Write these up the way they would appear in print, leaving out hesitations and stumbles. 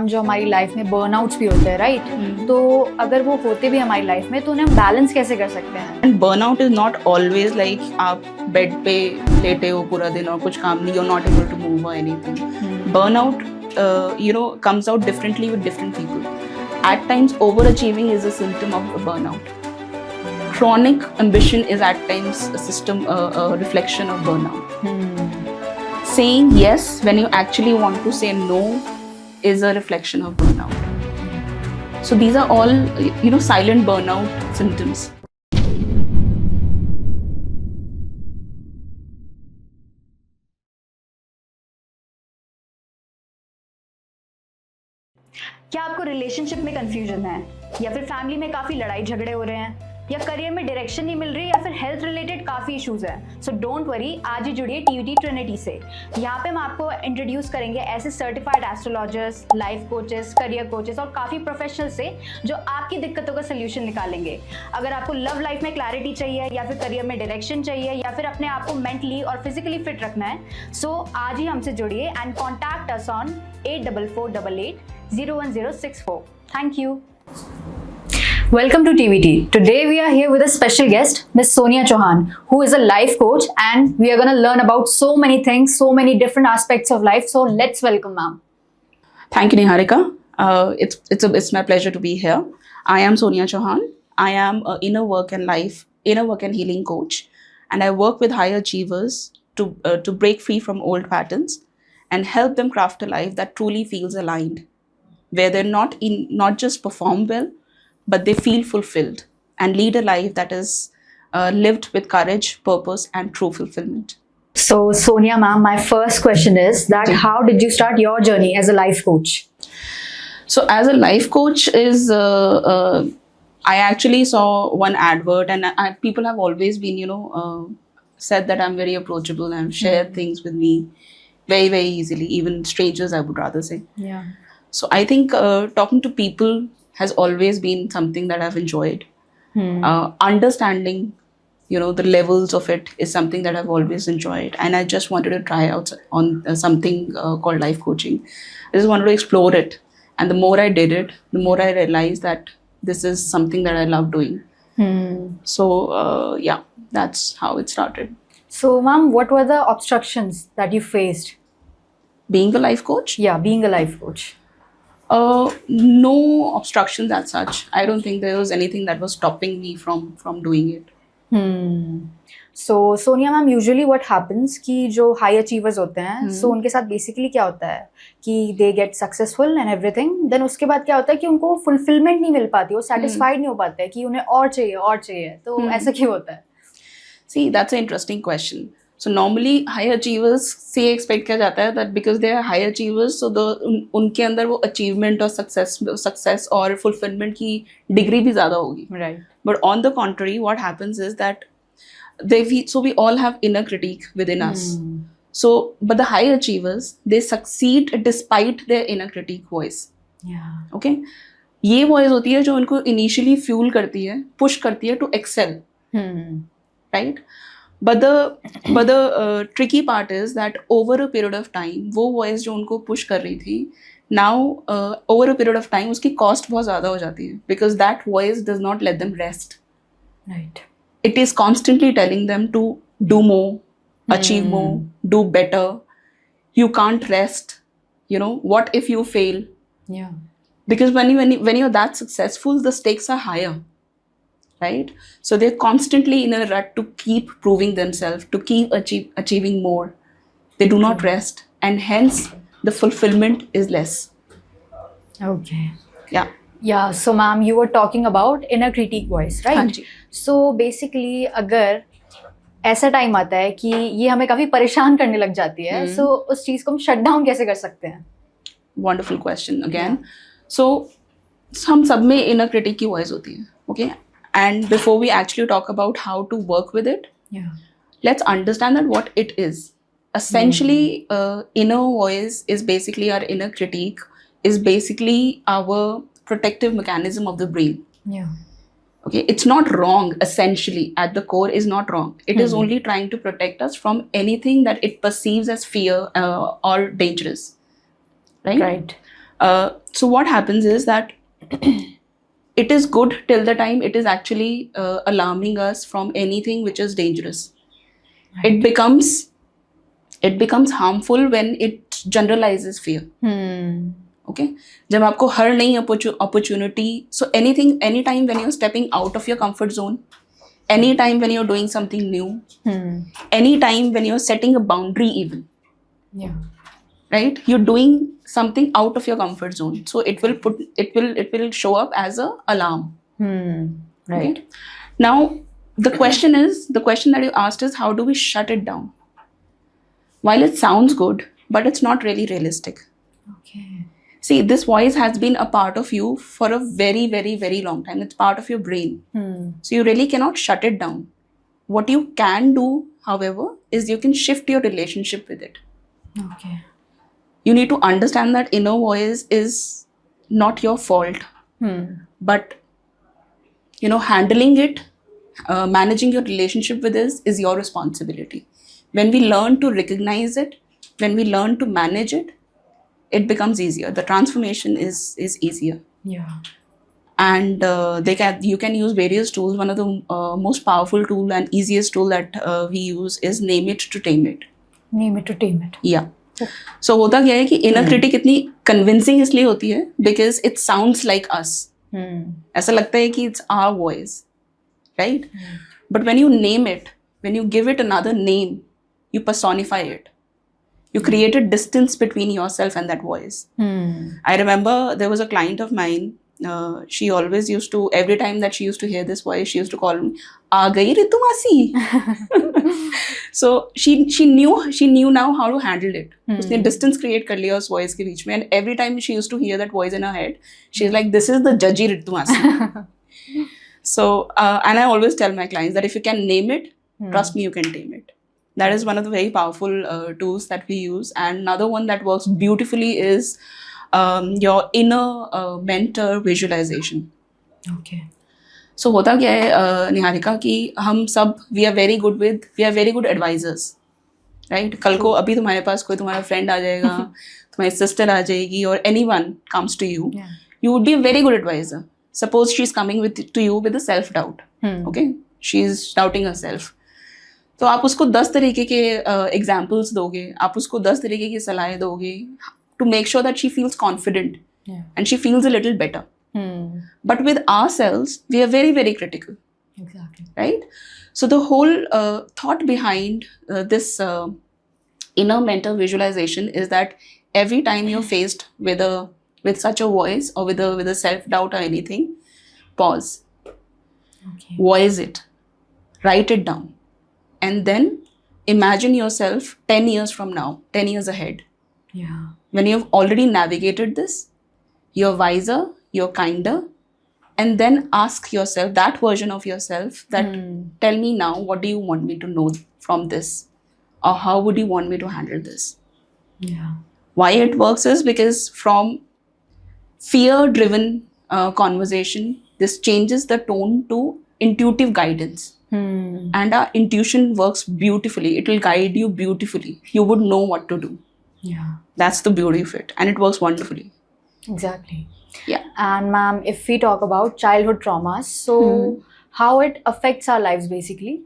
Ma'am जो हमारी life में बर्नआउट्स भी होते हैं, राइट? तो अगर वो होते भी हमारी लाइफ में तो उन्हें हम बैलेंस कैसे कर सकते हैं? And burnout is not always like आप बेड पे लेटे हो पूरा दिन और कुछ काम नहीं, you are not able to move और anything. Burnout comes out differently with different people. At times overachieving is a symptom of burnout. Chronic ambition is at times a reflection of burnout. Saying yes when you actually want to say no is a reflection of burnout. So these are all silent burnout symptoms. क्या आपको relationship में confusion है, या फिर family में काफी लड़ाई झगड़े हो रहे हैं, या करियर में डायरेक्शन नहीं मिल रही, या फिर हेल्थ रिलेटेड काफी इश्यूज हैं? सो डोंट वरी, आज ही जुड़िए टीवीटी ट्रिनिटी से. यहाँ पे हम आपको इंट्रोड्यूस करेंगे ऐसे certified astrologers, life coaches, career coaches और काफी प्रोफेशनल से जो आपकी दिक्कतों का सोल्यूशन निकालेंगे. अगर आपको लव लाइफ में क्लैरिटी चाहिए, या फिर करियर में डायरेक्शन चाहिए, या फिर अपने आप को मेंटली और फिजिकली फिट रखना है, सो आज ही हमसे जुड़िए and contact us on 8448801064. Thank you. Welcome to TVT. Today we are here with a special guest, Miss Sonia Chauhan, who is a life coach, and we are going to learn about so many things, so many different aspects of life. So let's welcome ma'am. Thank you, Niharika. It's my pleasure to be here. I am Sonia Chauhan. I am an inner work and healing coach, and I work with high achievers to break free from old patterns and help them craft a life that truly feels aligned, where they're not just perform well, but they feel fulfilled and lead a life that is lived with courage, purpose, and true fulfillment. So Sonia ma'am, my first question is that how did you start your journey as a life coach? So as a life coach I actually saw one advert, and people have always been, said that I'm very approachable and share things with me very, very easily, even strangers, I would rather say. Yeah. So I think talking to people has always been something that I've enjoyed. Understanding, the levels of it is something that I've always enjoyed. And I just wanted to try out on something called life coaching. I just wanted to explore it. And the more I did it, the more I realized that this is something that I love doing. So, that's how it started. So ma'am, what were the obstructions that you faced? Being a life coach? Yeah, being a life coach. No obstructions as such. I don't think there was anything that was stopping me from doing it. So Sonia ma'am, usually what happens कि जो high achievers होते हैं, so उनके साथ basically क्या होता है कि they get successful and everything, then उसके बाद क्या होता है कि उनको fulfillment नहीं मिल पाती, वो satisfied नहीं हो पाते हैं कि उन्हें और चाहिए, तो ऐसा क्यों होता है? See, that's an interesting question. So normally high achievers से expect किया जाता है that because they are high achievers, so उनके अंदर वो achievement और success और fulfillment की degree भी ज़्यादा होगी. Right. But on the contrary, what happens is that we all have inner critique within us. So, but the high achievers, they succeed despite their inner critique voice. Yeah. Okay? ये voice होती है जो उनको initially fuel करती है, push करती है to excel. Right? But the tricky part is that over a period of time, वो voice जो उनको push कर रही थी, now over a period of time उसकी cost बहुत ज़्यादा हो जाती है, because that voice does not let them rest. Right. It is constantly telling them to do more, achieve more, do better. You can't rest. What if you fail? Yeah. Because when you're that successful, the stakes are higher. Right? So they're constantly in a rut to keep proving themselves, to keep achieving more. They do not rest, and hence the fulfillment is less. Okay. Yeah. Yeah. So ma'am, you were talking about inner critique voice, right? हाँ जी. So basically अगर ऐसा time आता है कि ये हमें काफी परेशान करने लग जाती है, so उस चीज को हम शट डाउन कैसे कर सकते हैं? Wonderful question again. So हम सब में inner critique की voice होती है. Okay. And before we actually talk about how to work with it, let's understand that what it is. Essentially, inner voice is basically our inner critique, is basically our protective mechanism of the brain. Yeah. Okay, it's not wrong. Essentially, at the core, is not wrong. It is only trying to protect us from anything that it perceives as fear or dangerous. Right. Right. So what happens is that it is good till the time it is actually alarming us from anything which is dangerous. It becomes harmful when it generalizes fear. Okay, जब आपको हर नई opportunity, so anytime when you're stepping out of your comfort zone, anytime when you're doing something new, anytime when you're setting a boundary even, right, you're doing something out of your comfort zone, so it will show up as a alarm. Right. Okay? Now the question that you asked is, how do we shut it down? While it sounds good, but it's not really realistic. Okay. See, this voice has been a part of you for a very, very, very long time. It's part of your brain. So you really cannot shut it down. What you can do, however, is you can shift your relationship with it. Okay. You need to understand that inner voice is not your fault, but handling it, managing your relationship with this is your responsibility. When we learn to recognize it, when we learn to manage it, it becomes easier. The transformation is easier. Yeah. And you can use various tools. One of the most powerful tool and easiest tool that we use is name it to tame it. Name it to tame it. Yeah. So होता क्या है कि inner critic इतनी convincing इसलिए होती है because it sounds like us. ऐसा लगता है कि it's our voice, right? But when you name it, when you give it another name, you personify it. You create a distance between yourself and that voice. I remember there was a client of mine. She always used to, every time that she used to hear this voice, she used to call me, "Aa gayi Ritu Masi." So she knew now how to handle it. उसने distance create कर लिया उस voice के बीच में, and every time she used to hear that voice in her head, she's like, "This is the judgy Ritu Masi." So and I always tell my clients that if you can name it, trust me, you can tame it. That is one of the very powerful tools that we use. And another one that works beautifully is your inner mentor visualization. Okay. So होता क्या है निहारिका कि हम सब we are very good advisors, right? कल को अभी तुम्हारे पास कोई तुम्हारा friend आ जाएगा, तुम्हारी sister आ जाएगी, or anyone comes to you, you would be a very good advisor. Suppose she's coming to you with a self doubt. Okay, she's doubting herself. तो आप उसको 10 तरीके के एग्जाम्पल्स दोगे, आप उसको 10 तरीके की सलाहें दोगे to make sure that she feels confident and she feels a little better. But with ourselves, we are very, very critical. Exactly. Right? So the whole thought behind this inner mentor visualization is that every time you're faced with such a voice or with a self-doubt or anything, pause. Okay. Voice it. Write it down. And then imagine yourself 10 years from now, 10 years ahead. Yeah. When you've already navigated this, you're wiser, you're kinder, and then ask yourself, that version of yourself, that tell me now, what do you want me to know from this? Or how would you want me to handle this? Yeah. Why it works is because from fear-driven conversation, this changes the tone to intuitive guidance. And our intuition works beautifully. It will guide you beautifully. You would know what to do. Yeah. That's the beauty of it. And it works wonderfully. Exactly. Yeah. And ma'am, if we talk about childhood traumas, so how it affects our lives basically?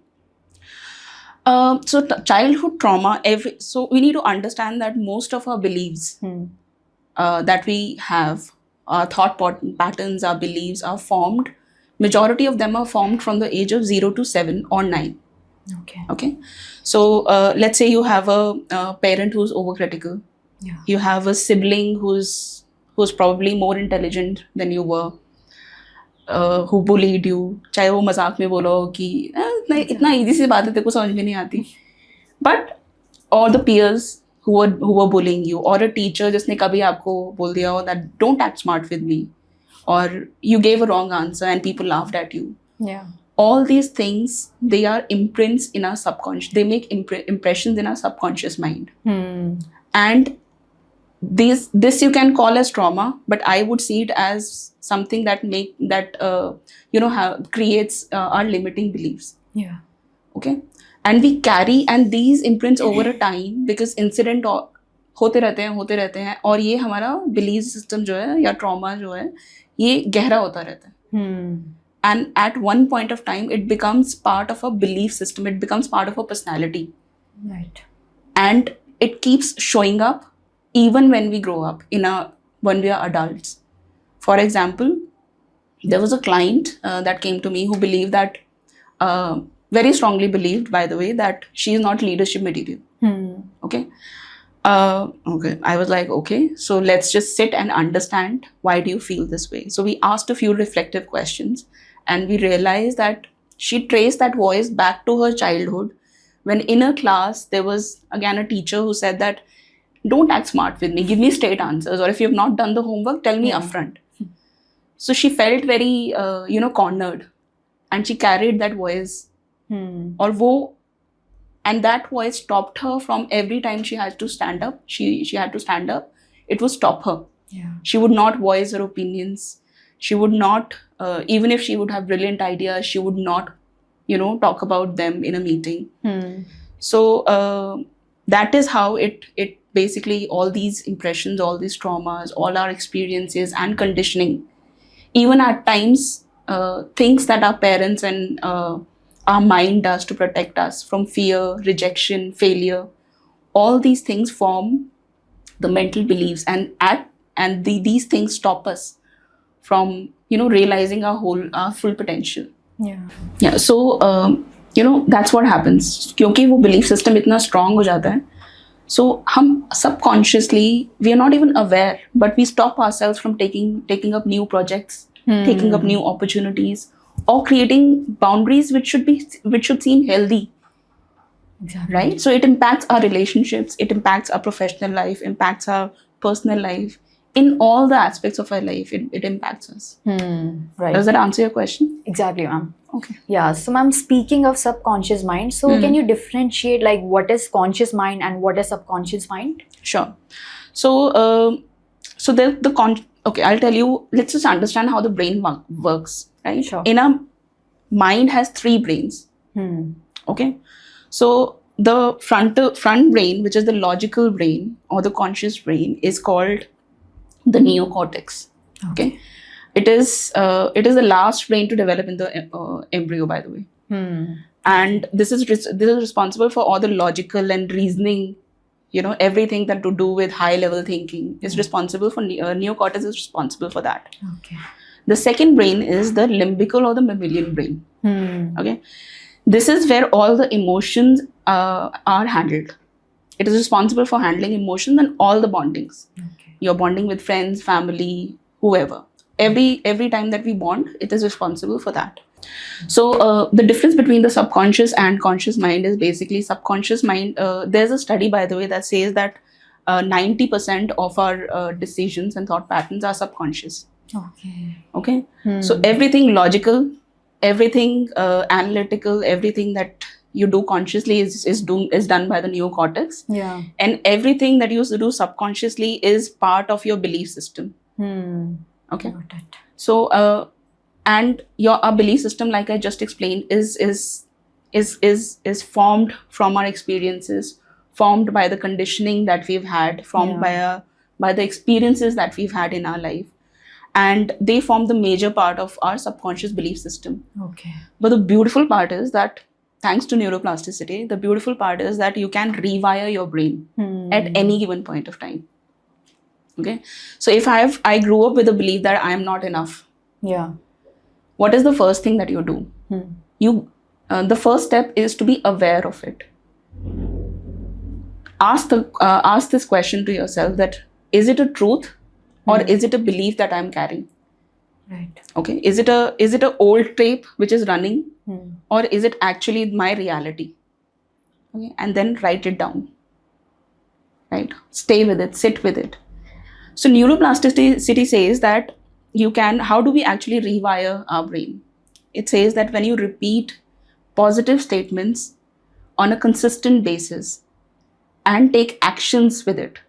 So childhood trauma, so we need to understand that most of our beliefs that we have, our thought patterns, our beliefs are formed. Majority of them are formed from the age of 0 to 7 or 9. Okay. So let's say you have a parent who's overcritical. Yeah. You have a sibling who's probably more intelligent than you were, who bullied you. चाहे वो मजाक में बोलो कि इतना easy सी बात है तेरे को समझ में नहीं आती. But or the peers who were bullying you, or a teacher जिसने कभी आपको बोल दिया हो that don't act smart with me, or you gave a wrong answer and people laughed at you. Yeah. All these things, they are imprints in our subconscious. They make impressions in our subconscious mind. And this you can call as trauma, but I would see it as something that creates our limiting beliefs. Yeah. Okay. And we carry, and these imprints over a time, because incident होते रहते हैं और ये हमारा belief system जो है या trauma जो है ये गहरा होता रहता है. And at one point of time, it becomes part of a belief system. It becomes part of a personality. Right. And it keeps showing up even when we grow up, when we are adults. For example, there was a client that came to me who believed that, very strongly believed, by the way, that she is not leadership material. Okay. Okay. I was like, okay, so let's just sit and understand why do you feel this way. So we asked a few reflective questions. And we realized that she traced that voice back to her childhood when in her class there was again a teacher who said that don't act smart with me, give me straight answers, or if you have not done the homework, tell me upfront. So she felt very cornered, and she carried that voice. And that voice stopped her from every time she had to stand up. She had to stand up. It would stop her. Yeah. She would not voice her opinions. She would not, even if she would have brilliant ideas, she would not, talk about them in a meeting. So that is how it basically, all these impressions, all these traumas, all our experiences and conditioning, even at times, things that our parents and our mind does to protect us from fear, rejection, failure, all these things form the mental beliefs, and these things stop us from realizing our full potential. So that's what happens. क्योंकि वो belief system इतना strong हो जाता है, so हम subconsciously, we are not even aware, but we stop ourselves from taking up new projects, taking up new opportunities, or creating boundaries which should seem healthy. Exactly. Right? So it impacts our relationships, it impacts our professional life, impacts our personal life. In all the aspects of our life, it impacts us. Right. Does that answer your question? Exactly, ma'am. Okay. Yeah. So, ma'am, speaking of subconscious mind, so can you differentiate like what is conscious mind and what is subconscious mind? Sure. So, okay, I'll tell you. Let's just understand how the brain works, right? Sure. In our mind has 3 brains. Okay. So the front brain, which is the logical brain or the conscious brain, is called the neocortex. Okay. It is the last brain to develop in the embryo, by the way. And this is responsible for all the logical and reasoning, everything that to do with high level thinking is responsible for neocortex is responsible for that. Okay. The second brain is the limbical or the mammalian brain. Okay. This is where all the emotions are handled. It is responsible for handling emotions and all the bondings. Okay. You're bonding with friends, family, whoever. Every time that we bond, it is responsible for that. So the difference between the subconscious and conscious mind is basically subconscious mind. There's a study, by the way, that says that 90% of our decisions and thought patterns are subconscious. Okay. So everything logical, everything analytical, everything that you do consciously is done by the neocortex. Yeah. And everything that you do subconsciously is part of your belief system. Okay. Got it. So and our belief system, like I just explained, is formed from our experiences, formed by the conditioning that we've had, formed by the experiences that we've had in our life. And they form the major part of our subconscious belief system. Okay. But the beautiful part is that, thanks to neuroplasticity, the beautiful part is that you can rewire your brain at any given point of time. Okay. So if I grew up with the belief that I am not enough. Yeah. What is the first thing that you do? The first step is to be aware of it. Ask this question to yourself: that is it a truth, or is it a belief that I'm carrying? Right. Okay. Is it a old tape which is running, or is it actually my reality? Okay. And then write it down. Right. Stay with it. Sit with it. So neuroplasticity says that how do we actually rewire our brain? It says that when you repeat positive statements on a consistent basis and take actions with it,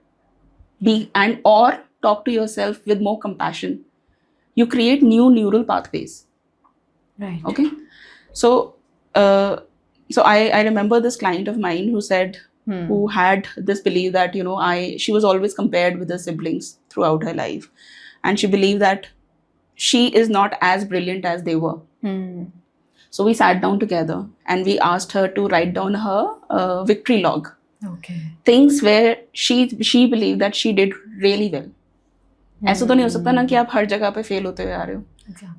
or talk to yourself with more compassion, you create new neural pathways. Right. Okay. So I remember this client of mine who said, who had this belief that, you know, she was always compared with her siblings throughout her life, and she believed that she is not as brilliant as they were. So we sat down together and we asked her to write down her victory log. Okay. Things where she believed that she did really well. ऐसा तो नहीं हो सकता ना कि आप हर जगह पे फेल होते हुए आ रहे हो.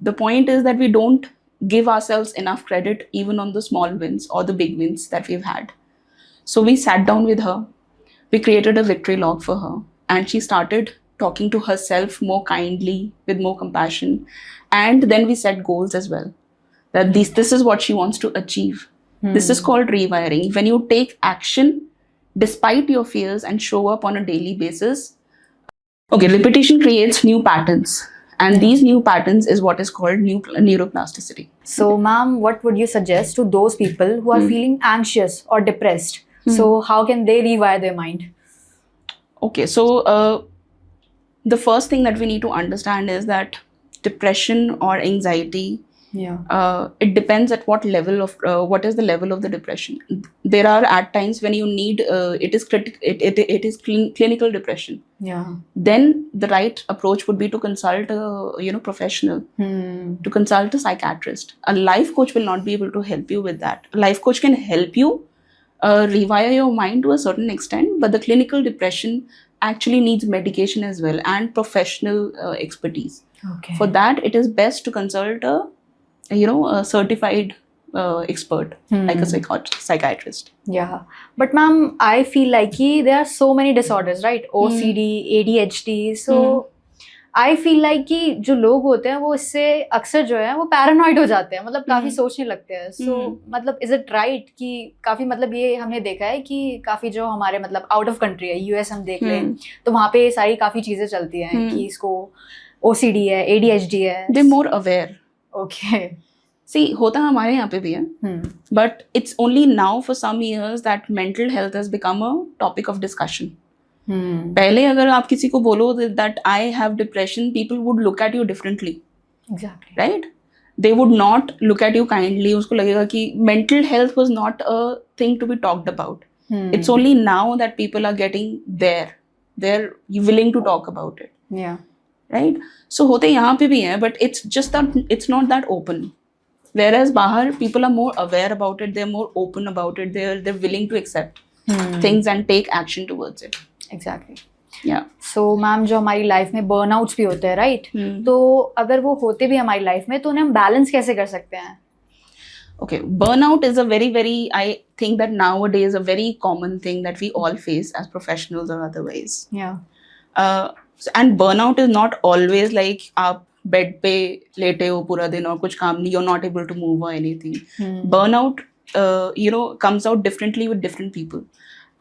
The point is that we don't give ourselves enough credit even on the small wins or the big wins that we've had. So we sat down with her, we created a victory log for her, and she started talking to herself more kindly, with more compassion, and then we set goals as well. That this is what she wants to achieve. This is called rewiring. When you take action despite your fears and show up on a daily basis. Okay, repetition creates new patterns, and these new patterns is what is called neuroplasticity. So, ma'am, what would you suggest to those people who are feeling anxious or depressed? So, how can they rewire their mind? Okay, so the first thing that we need to understand is that depression or anxiety, it depends at what level of what is the level of the depression. There are at times when you need it is clinical depression. Then the right approach would be to consult a professional, to consult a psychiatrist. A life coach will not be able to help you with that. A life coach can help you rewire your mind to a certain extent, but the clinical depression actually needs medication as well and professional expertise. Okay. For that, it is best to consult a certified expert, like a psychiatrist. Yeah, but ma'am, I feel like there are so many disorders, right? OCD, ADHD. So I feel like कि जो लोग होते हैं वो इससे अक्सर जो है वो पैरानॉइड हो जाते हैं, मतलब काफी सोचने लगते हैं. So मतलब इज इट राइट कि काफी, मतलब ये हमने देखा है कि काफी जो हमारे मतलब आउट ऑफ कंट्री है, यूएस हम देख लें तो वहाँ पे सारी काफी चीजें चलती हैं कि इसको OCD है, ADHD है. They're more aware. Okay. See, होता हमारे यहाँ पे भी है, but it's only now for some years that mental health has become a topic of discussion. पहले अगर आप किसी को बोलो that I have depression, people would look at you differently. Exactly. Right? They would not look at you kindly. उसको लगेगा कि mental health was not a thing to be talked about. It's only now that people are getting there. They're willing to talk about it. Yeah. Right? So होते यहाँ पे भी हैं, but it's just that it's not that open. Whereas बाहर people are more aware about it, they're more open about it, they're willing to accept things and take action towards it. Exactly. Yeah. So ma'am, जो हमारी life में burnouts भी होते हैं, right? तो अगर वो होते भी हमारी लाइफ में तो उन्हें हम बैलेंस कैसे कर सकते हैं? Okay, burnout is a very, I think that nowadays a very common thing that we all face as professionals or otherwise. Yeah. And burnout is not always like आप बेड पे लेटे हो पूरा दिन और कुछ काम नहीं, you're not able to move or anything. Burnout, comes out differently with different people.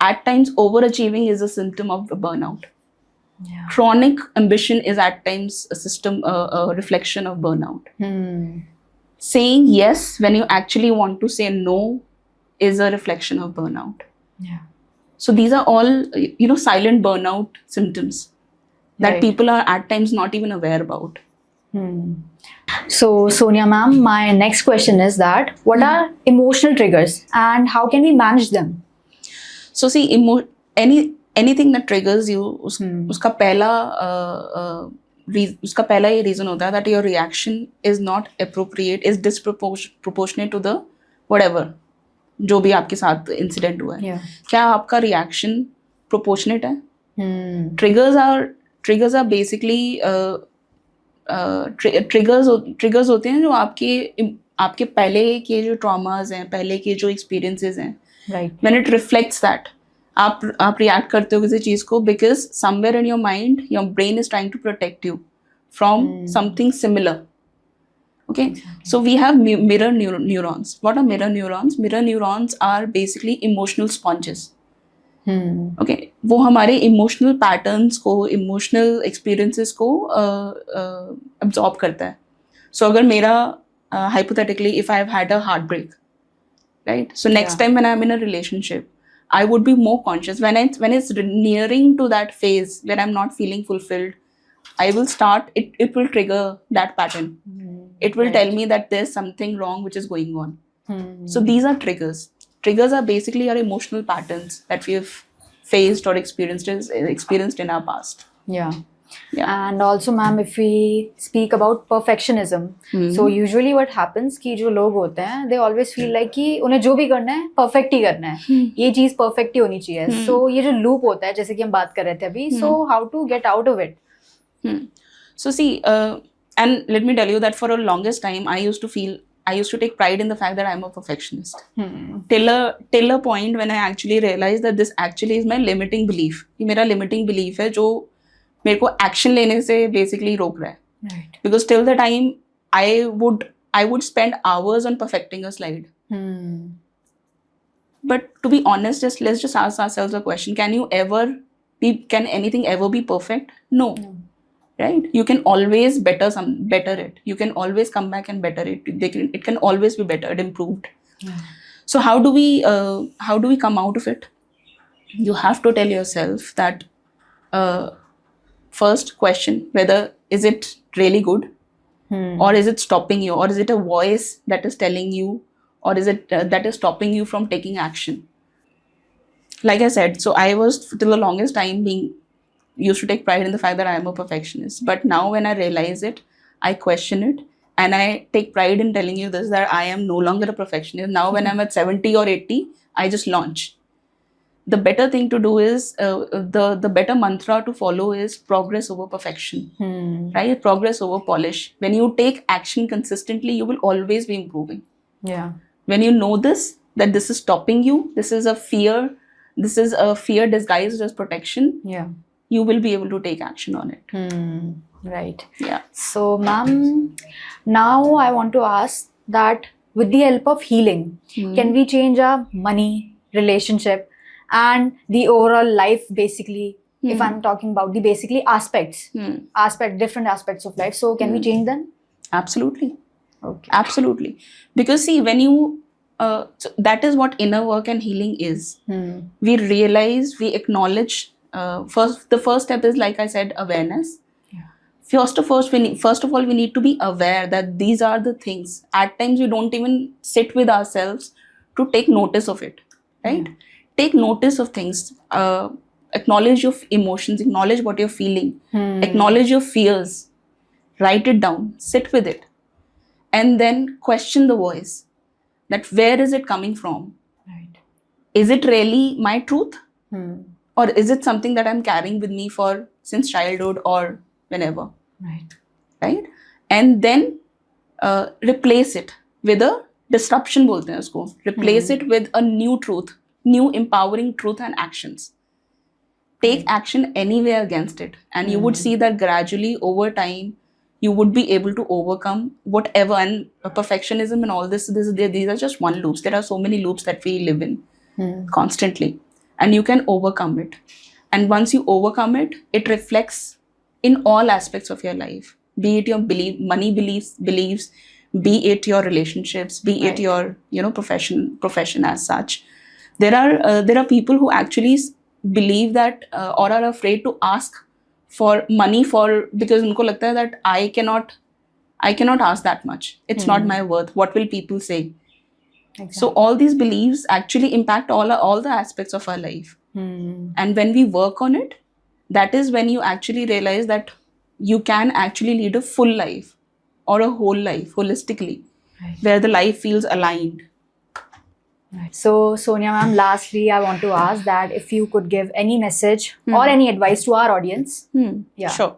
At times, overachieving is a symptom of burnout. Yeah. Chronic ambition is at times a reflection of burnout. Saying yes when you actually want to say no is a reflection of burnout. Yeah. So these are all, silent burnout symptoms that people are at times not even aware about. So Sonia ma'am, my next question is that what are emotional triggers and how can we manage them? So see, anything that triggers you, उसका पहला ये reason होता है that your reaction is not appropriate, is disproportionate to the whatever जो भी आपके साथ incident हुआ है. क्या आपका reaction proportionate है? Triggers are basically triggers होते हैं जो आपके पहले के जो traumas हैं, पहले के जो experiences हैं, right? When it reflects that, आप react करते हो किसी चीज को because somewhere in your mind, your brain is trying to protect you from something similar. Okay, exactly. So we have mirror neurons. What are mirror neurons? Mirror neurons are basically emotional sponges. Okay, वो हमारे emotional patterns को, emotional experiences को absorb करता है. सो अगर मेरा hypothetically if I've had a heartbreak, right? So next time when I'm in a relationship, I would be more conscious when it's nearing to that phase where I'm not feeling fulfilled. I will start it will trigger that pattern. It will tell me that there's something wrong which is going on. So these are triggers. triggers are basically our emotional patterns that we have faced or experienced in our past. Yeah. Yeah. And also, ma'am, if we speak about perfectionism, so usually what happens कि जो लोग होते हैं, they always feel like कि उन्हें जो भी करना है perfect ही करना है, ये चीज perfect ही होनी चाहिए. So ये जो loop होता है, जैसे कि हम बात कर रहे थे अभी, so how to get out of it? So see, and let me tell you that for a longest time, I used to take pride in the fact that I'm a perfectionist. Till a point when I actually realized that this actually is my limiting belief. ये मेरा limiting belief है जो मेरे को action लेने से basically रोक रहा है. Right. Because till the time I would spend hours on perfecting a slide. But to be honest, let's just ask ourselves a question: can anything ever be perfect? No. Right? You can always better it. You can always come back and better it. It can always be bettered, improved. So how do we come out of it? You have to tell yourself that first question whether is it really good, or is it stopping you, or is it a voice that is telling you, or is it that is stopping you from taking action? Like I said, so I was till the longest time used to take pride in the fact that I am a perfectionist. But now when I realize it, I question it, and I take pride in telling you this, that I am no longer a perfectionist. Now when I'm at 70 or 80, I just launch. The better thing to do is, the better mantra to follow is progress over perfection, right? Progress over polish. When you take action consistently, you will always be improving. Yeah. When you know that this is stopping you, this is a fear disguised as protection. Yeah. You will be able to take action on it. Right. Yeah. So, ma'am, now I want to ask that with the help of healing, can we change our money, relationship, and the overall life, basically? If I'm talking about the basically different aspects of life, so can we change them? Absolutely. Okay. Absolutely. Because see, when you so that is what inner work and healing is. We realize, we acknowledge. The first step is, like I said, awareness. Yeah. First of all, we need to be aware that these are the things. At times, we don't even sit with ourselves to take notice of it, right? Take notice of things. Acknowledge your emotions. Acknowledge what you're feeling. Acknowledge your fears. Write it down. Sit with it. And then question the voice. That where is it coming from? Right. Is it really my truth? Or is it something that I'm carrying with me since childhood or whenever? Right? And then replace it with a disruption, bolte hain usko. Replace it with a new truth, new empowering truth and actions. Take action anywhere against it. And you would see that gradually over time, you would be able to overcome whatever. And perfectionism and all this, these are just one loops. There are so many loops that we live in constantly. And you can overcome it. And once you overcome it, it reflects in all aspects of your life. Be it your money beliefs, be it your relationships, be it your profession as such. There are people who actually believe that or are afraid to ask for money because unko lagta hai that I cannot ask that much. It's not my worth. What will people say? Exactly. So all these beliefs actually impact all the aspects of our life. And when we work on it, that is when you actually realize that you can actually lead a full life or a whole life holistically, where the life feels aligned. Right. So, Sonia ma'am, lastly, I want to ask that if you could give any message or any advice to our audience. Yeah. Sure.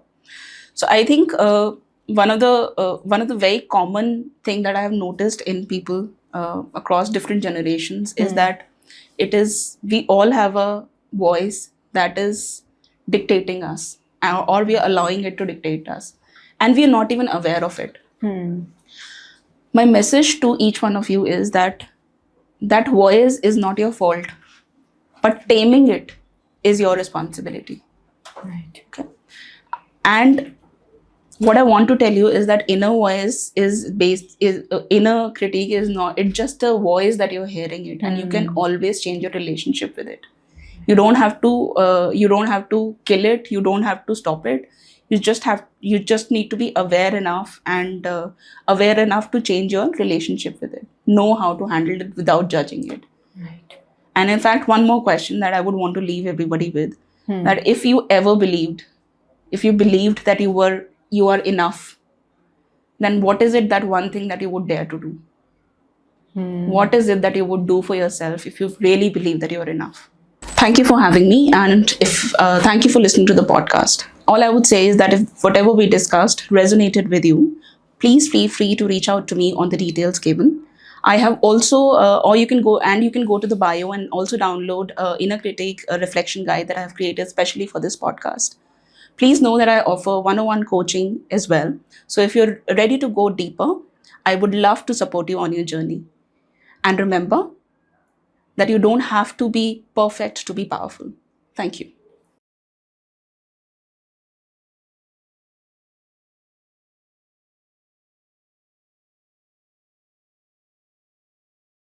So I think one of the very common thing that I have noticed in people across different generations is that we all have a voice that is dictating us, or we are allowing it to dictate us, and we are not even aware of it. My message to each one of you is that voice is not your fault, but taming it is your responsibility. Right. Okay. And what I want to tell you is that inner voice inner critique is not, it's just a voice that you're hearing it, and you can always change your relationship with it. You don't have to kill it. You don't have to stop it. You just need to be aware enough to change your relationship with it. Know how to handle it without judging it. Right. And in fact, one more question that I would want to leave everybody with, that if you believed that you are enough, then what is it, that one thing that you would dare to do? What is it that you would do for yourself if you really believe that you're enough? Thank you for having me, and thank you for listening to the podcast. All I would say is that if whatever we discussed resonated with you, please feel free to reach out to me on the details given. I have also, or you can go to the bio and also download Inner Critic, a reflection guide that I have created specially for this podcast. Please know that I offer one-on-one coaching as well. So if you're ready to go deeper, I would love to support you on your journey. And remember that you don't have to be perfect to be powerful. Thank you.